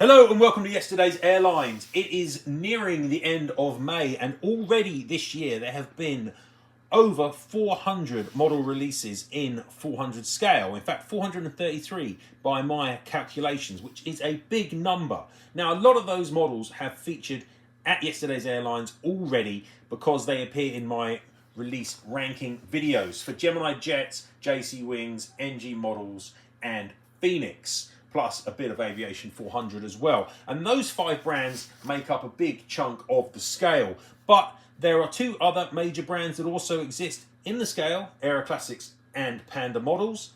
Hello and welcome to Yesterday's Airlines. It is nearing the end of May and already this year there have been over 400 model releases in 400 scale. In fact, 433 by my calculations, which is a big number. Now, a lot of those models have featured at Yesterday's Airlines already because they appear in my release ranking videos for Gemini Jets, JC Wings, NG Models and Phoenix, plus a bit of Aviation 400 as well. And those 5 brands make up a big chunk of the scale. But there are 2 other major brands that also exist in the scale, Aero Classics and Panda Models.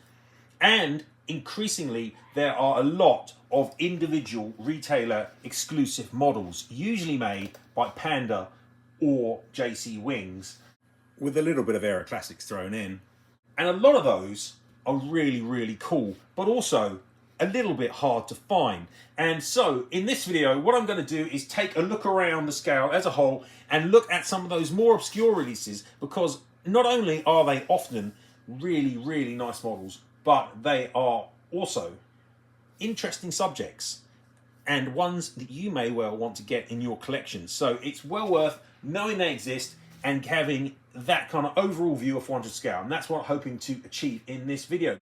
And increasingly, there are a lot of individual retailer exclusive models, usually made by Panda or JC Wings, with a little bit of Aero Classics thrown in. And a lot of those are really, really cool, but also a little bit hard to find. And so in this video, what I'm going to do is take a look around the scale as a whole and look at some of those more obscure releases, because not only are they often really, really nice models, but they are also interesting subjects and ones that you may well want to get in your collection. So it's well worth knowing they exist and having that kind of overall view of 400 scale. And that's what I'm hoping to achieve in this video.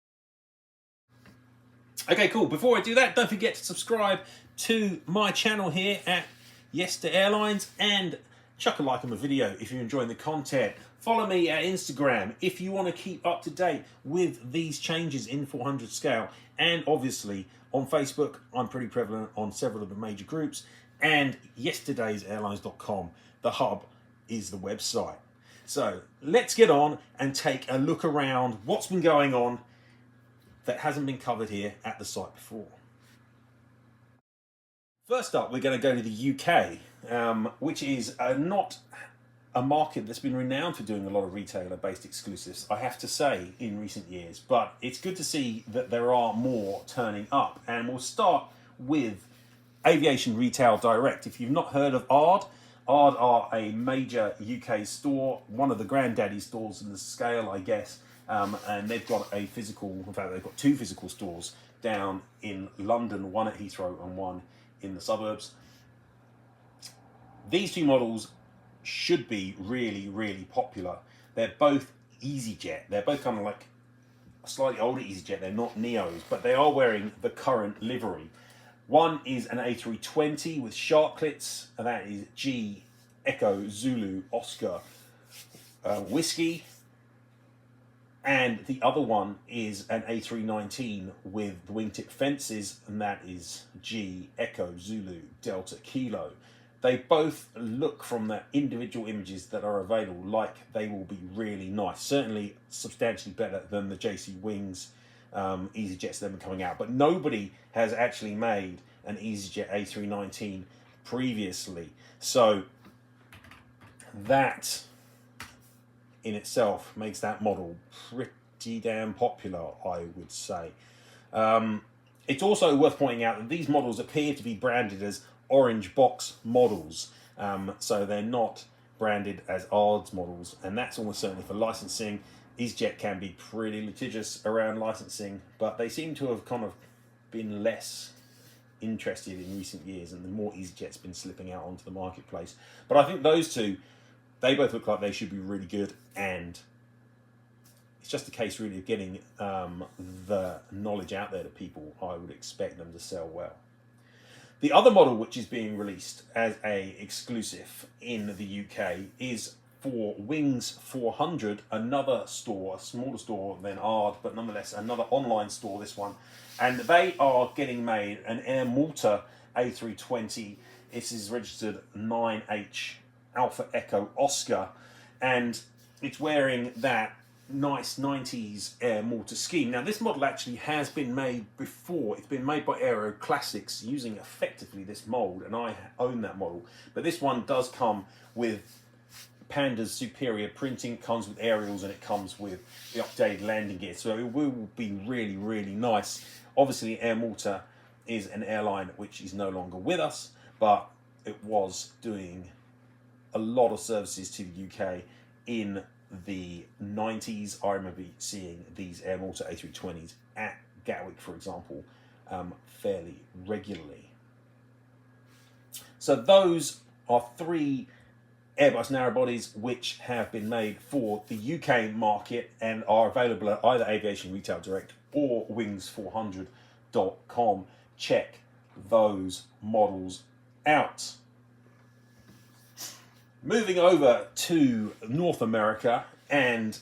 Okay, cool. Before I do that, don't forget to subscribe to my channel here at Yester Airlines and chuck a like on the video if you're enjoying the content. Follow me at Instagram if you want to keep up to date with these changes in 400 scale. And obviously on Facebook, I'm pretty prevalent on several of the major groups. And yesterdaysairlines.com, the hub, is the website. So let's get on and take a look around what's been going on that hasn't been covered here at the site before. First up, we're going to go to the UK, which is not a market that's been renowned for doing a lot of retailer-based exclusives, I have to say, in recent years. But it's good to see that there are more turning up. And we'll start with Aviation Retail Direct. If you've not heard of ARD are a major UK store, one of the granddaddy stores in the scale, I guess. And they've got a physical, in fact, they've got 2 physical stores down in London, one at Heathrow and one in the suburbs. These 2 models should be really, really popular. They're both Easyjet. They're both kind of like a slightly older Easyjet. They're not Neos, but they are wearing the current livery. One is an A320 with sharklets, and that is G, Echo, Zulu, Oscar, Whiskey. And the other one is an A319 with the wingtip fences, and that is G, Echo, Zulu, Delta, Kilo. They both look, from the individual images that are available, like they will be really nice. Certainly substantially better than the JC Wings Easyjets that have been coming out. But nobody has actually made an Easyjet A319 previously. So that in itself makes that model pretty damn popular, I would say. It's also worth pointing out that these models appear to be branded as orange box models, so they're not branded as ARDS models, and that's almost certainly for licensing. Easyjet can be pretty litigious around licensing, but they seem to have kind of been less interested in recent years, and the more Easyjet's been slipping out onto the marketplace. But I think those 2, they both look like they should be really good, and it's just a case really of getting the knowledge out there to people. I would expect them to sell well. The other model which is being released as a exclusive in the UK is for Wings 400, another store, a smaller store than ARD, but nonetheless another online store, this one. And they are getting made an Air Malta A320. This is registered 9H Alpha Echo Oscar, and it's wearing that nice 90s Air Malta scheme. Now, this model actually has been made before. It's been made by Aero Classics using effectively this mold, and I own that model. But this one does come with Panda's superior printing, comes with aerials, and it comes with the updated landing gear. So it will be really, really nice. Obviously, Air Malta is an airline which is no longer with us, but it was doing a lot of services to the UK in the 90s. I remember seeing these Air Malta A320s at Gatwick, for example, fairly regularly. So those are 3 Airbus narrowbodies which have been made for the UK market and are available at either Aviation Retail Direct or wings400.com. Check those models out. Moving over to North America, and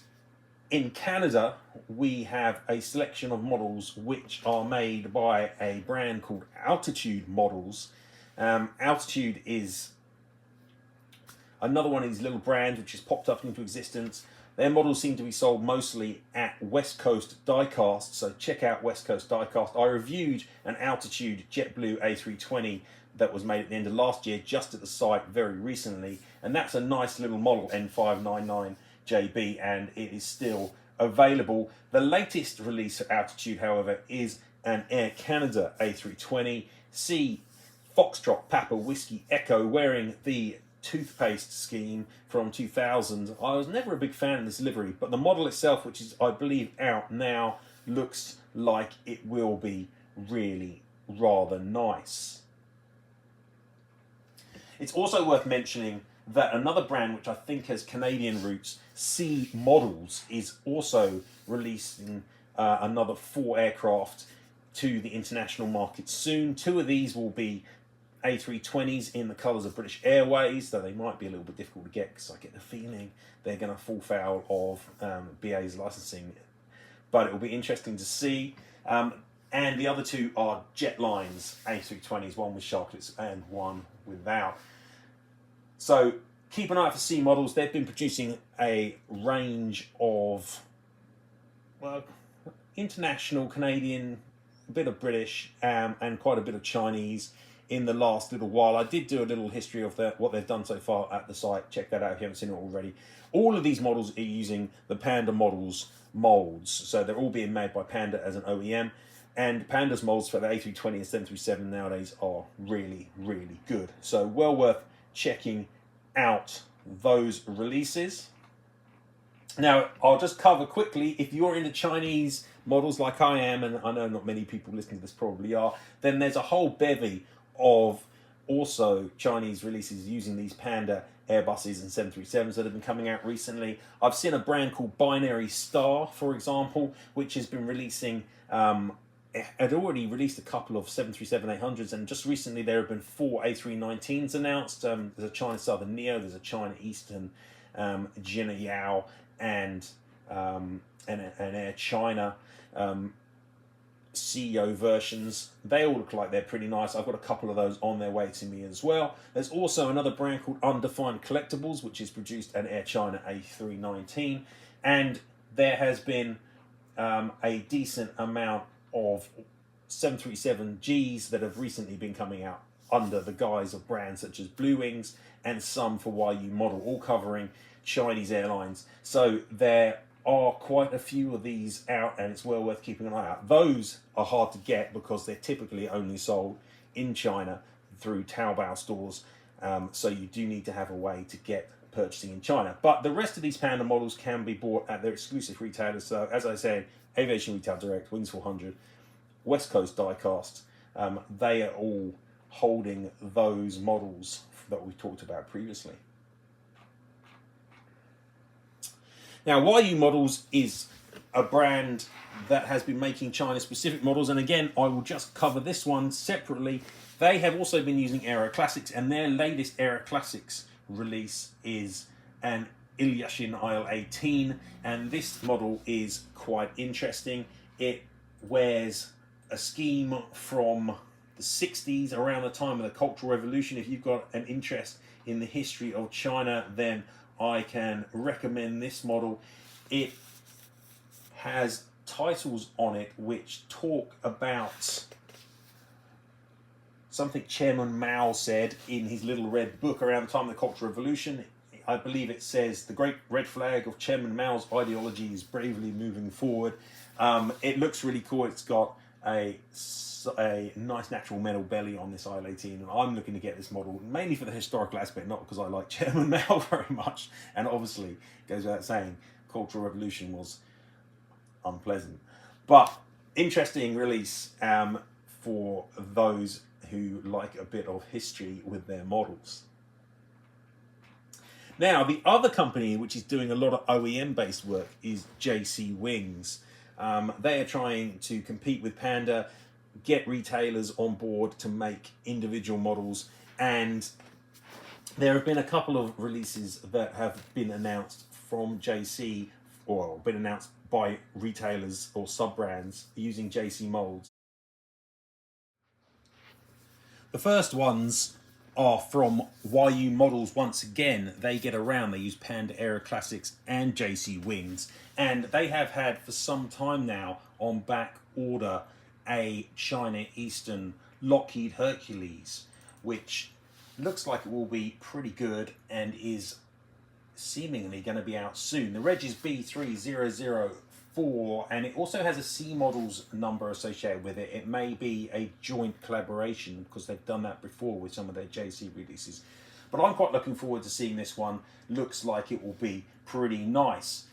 in Canada we have a selection of models which are made by a brand called Altitude Models. Altitude is another one of these little brands which has popped up into existence. Their models seem to be sold mostly at West Coast Diecast, so check out West Coast Diecast. I reviewed an Altitude JetBlue A320 that was made at the end of last year, just at the site very recently, and that's a nice little model, N599JB, and it is still available. The latest release of Altitude, however, is an Air Canada A320 C Foxtrot Papa Whiskey Echo, wearing the toothpaste scheme from 2000. I was never a big fan of this livery, but the model itself, which is I believe out now, looks like it will be really rather nice. It's also worth mentioning that another brand which I think has Canadian roots, C Models, is also releasing another 4 aircraft to the international market soon. 2 of these will be A320s in the colours of British Airways, though they might be a little bit difficult to get because I get the feeling they're going to fall foul of BA's licensing. But it will be interesting to see. And the other 2 are Jetline's A320s, one with sharklets and one without. So keep an eye out for C Models. They've been producing a range of, well, international, Canadian, a bit of British, and quite a bit of Chinese in the last little while. I did do a little history of what they've done so far at the site. Check that out if you haven't seen it already. All of these models are using the Panda Models molds, so they're all being made by Panda as an OEM. And Panda's molds for the A320 and 737 nowadays are really, really good. So well worth checking out those releases. Now, I'll just cover quickly, if you're into Chinese models like I am, and I know not many people listening to this probably are, then there's a whole bevy of also Chinese releases using these Panda Airbuses and 737s that have been coming out recently. I've seen a brand called Binary Star, for example, which has been releasing had already released a couple of 737-800s, and just recently there have been 4 A319s announced. There's a China Southern Neo, there's a China Eastern Jina Yao, and an Air China CEO versions. They all look like they're pretty nice. I've got a couple of those on their way to me as well. There's also another brand called Undefined Collectibles, which has produced an Air China A319, and there has been a decent amount of 737Gs that have recently been coming out under the guise of brands such as Blue Wings and some for YU Model, all covering Chinese airlines. So there are quite a few of these out, and it's well worth keeping an eye out. Those are hard to get because they're typically only sold in China through Taobao stores, so you do need to have a way to get purchasing in China. But the rest of these Panda models can be bought at their exclusive retailers. So as I said, Aviation Retail Direct, Wings 400, West Coast Diecast, they are all holding those models that we talked about previously. Now, YU Models is a brand that has been making China-specific models, and again, I will just cover this one separately. They have also been using Aero Classics, and their latest Aero Classics release is an Il-18 Il-18, and this model is quite interesting. It wears a scheme from the 60s, around the time of the Cultural Revolution. If you've got an interest in the history of China, then I can recommend this model. It has titles on it which talk about something Chairman Mao said in his little red book around the time of the Cultural Revolution. I believe it says, "The great red flag of Chairman Mao's ideology is bravely moving forward." It looks really cool. It's got a nice natural metal belly on this Il-18, and I'm looking to get this model mainly for the historical aspect, not because I like Chairman Mao very much. And obviously, it goes without saying, Cultural Revolution was unpleasant. But interesting release for those who like a bit of history with their models. Now, the other company which is doing a lot of OEM-based work is JC Wings. They are trying to compete with Panda, get retailers on board to make individual models, and there have been a couple of releases that have been announced from JC, or been announced by retailers or sub-brands using JC molds. The first ones are from YU Models. Once again, they get around. They use Panda Aero Classics and JC Wings, and they have had for some time now on back order a China Eastern Lockheed Hercules, which looks like it will be pretty good and is seemingly going to be out soon. The reg is B3004, and it also has a C models number associated with it. It may be a joint collaboration because they've done that before with some of their JC releases. But I'm quite looking forward to seeing this one. Looks like it will be pretty nice.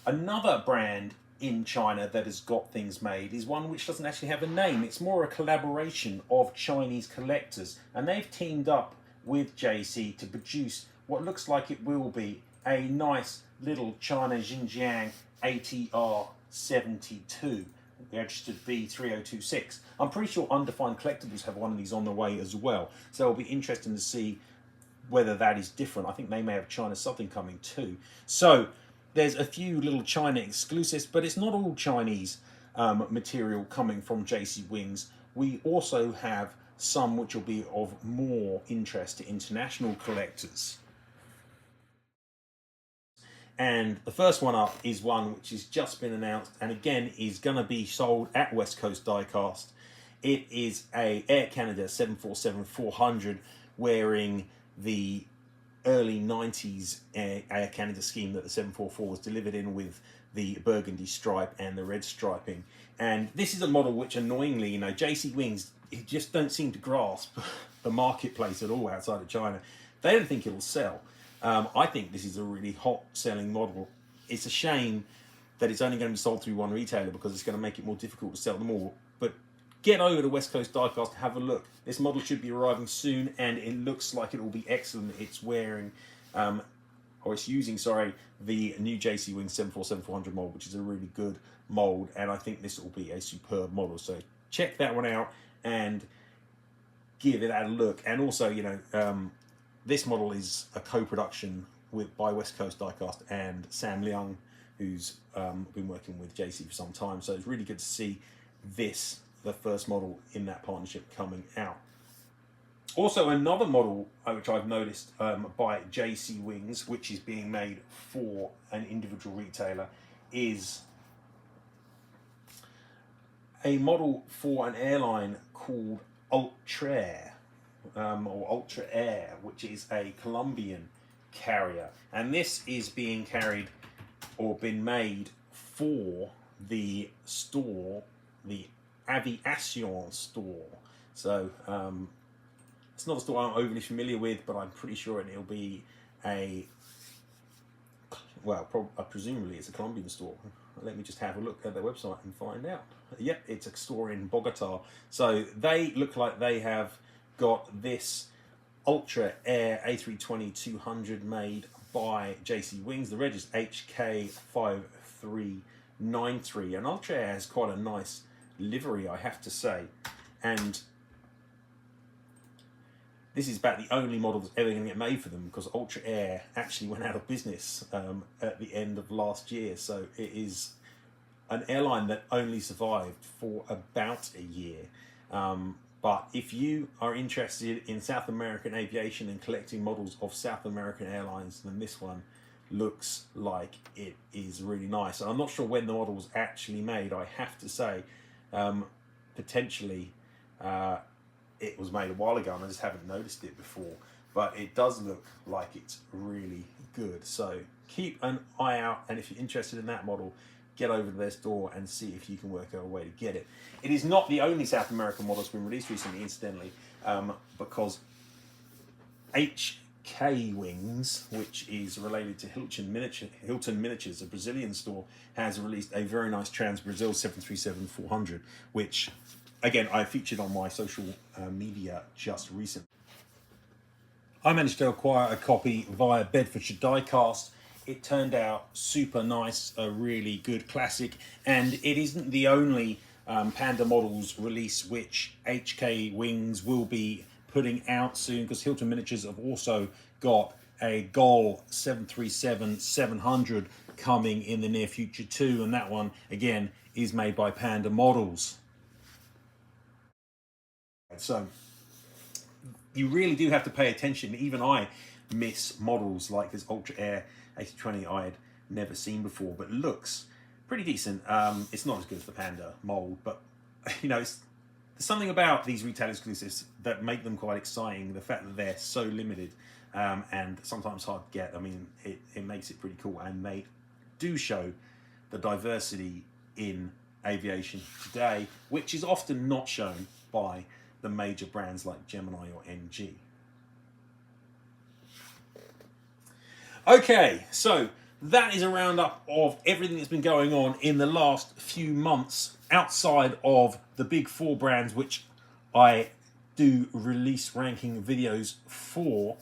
Another brand in China that has got things made is one which doesn't actually have a name. It's more a collaboration of Chinese collectors, and they've teamed up with JC to produce what looks like it will be a nice little China Xinjiang ATR 72, registered B3026. I'm pretty sure Undefined Collectibles have one of these on the way as well, so it'll be interesting to see whether that is different. I think they may have China Southern coming too. So there's a few little China exclusives, but it's not all Chinese material coming from JC Wings. We also have some which will be of more interest to international collectors. And the first one up is one which has just been announced, and again is going to be sold at West Coast Diecast. It is a Air Canada 747-400 wearing the early 90s Air Canada scheme that the 744 was delivered in, with the burgundy stripe and the red striping. And this is a model which, annoyingly, you know, JC Wings just don't seem to grasp the marketplace at all outside of China. They don't think it'll sell. I think this is a really hot selling model. It's a shame that it's only going to be sold through one retailer because it's going to make it more difficult to sell them all. But get over to West Coast Diecast to have a look. This model should be arriving soon, and it looks like it will be excellent. It's wearing, or it's using, sorry, the new JC Wings 747-400 mold, which is a really good mold, and I think this will be a superb model. So check that one out and give it a look. And also, you know, this model is a co-production by West Coast Diecast and Sam Leung, who's been working with JC for some time. So it's really good to see this, the first model in that partnership, coming out. Also, another model which I've noticed by JC Wings, which is being made for an individual retailer, is a model for an airline called Ultra Air, which is a Colombian carrier, and this is being carried or been made for the store, the Aviation store. So it's not a store I'm overly familiar with, but I'm pretty sure it'll be presumably it's a Colombian store. Let me just have a look at their website and find out. Yep, it's a store in Bogota. So they look like they have got this Ultra Air A320-200 made by JC Wings. The reg is HK5393, and Ultra Air has quite a nice livery, I have to say. And this is about the only model that's ever going to get made for them, because Ultra Air actually went out of business at the end of last year. So it is an airline that only survived for about a year. But if you are interested in South American aviation and collecting models of South American airlines, then this one looks like it is really nice. And I'm not sure when the model was actually made. I have to say, potentially it was made a while ago and I just haven't noticed it before. But it does look like it's really good. So keep an eye out, and if you're interested in that model, get over to their store and see if you can work out a way to get it. It is not the only South American model that's been released recently, incidentally, because HK Wings, which is related to Hilton Miniatures, a Brazilian store, has released a very nice Trans Brazil 737-400, which again, I featured on my social media just recently. I managed to acquire a copy via Bedfordshire Diecast. It turned out super nice, a really good classic, and it isn't the only Panda models release which HK Wings will be putting out soon, because Hilton Miniatures have also got a Gol 737-700 coming in the near future too, and that one again is made by Panda Models. So you really do have to pay attention. Even I miss models like this Ultra Air A320 I had never seen before, but looks pretty decent. It's not as good as the Panda mold, but you know, there's something about these retail exclusives that make them quite exciting. The fact that they're so limited and sometimes hard to get. I mean, it makes it pretty cool, and they do show the diversity in aviation today, which is often not shown by the major brands like Gemini or NG. Okay, so that is a roundup of everything that's been going on in the last few months outside of the big four brands which I do release ranking videos for.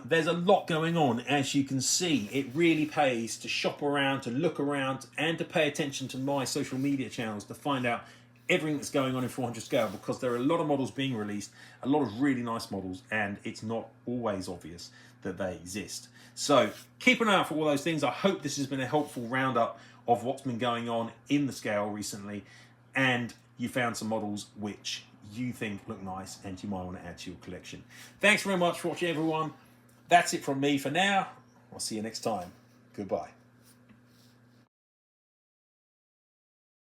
There's a lot going on, as you can see. It really pays to shop around, to look around, and to pay attention to my social media channels to find out everything that's going on in 400 scale, because there are a lot of models being released, a lot of really nice models, and it's not always obvious that they exist. So keep an eye out for all those things. I hope this has been a helpful roundup of what's been going on in the scale recently, and you found some models which you think look nice and you might want to add to your collection. Thanks very much for watching, everyone. That's it from me for now. I'll see you next time. Goodbye.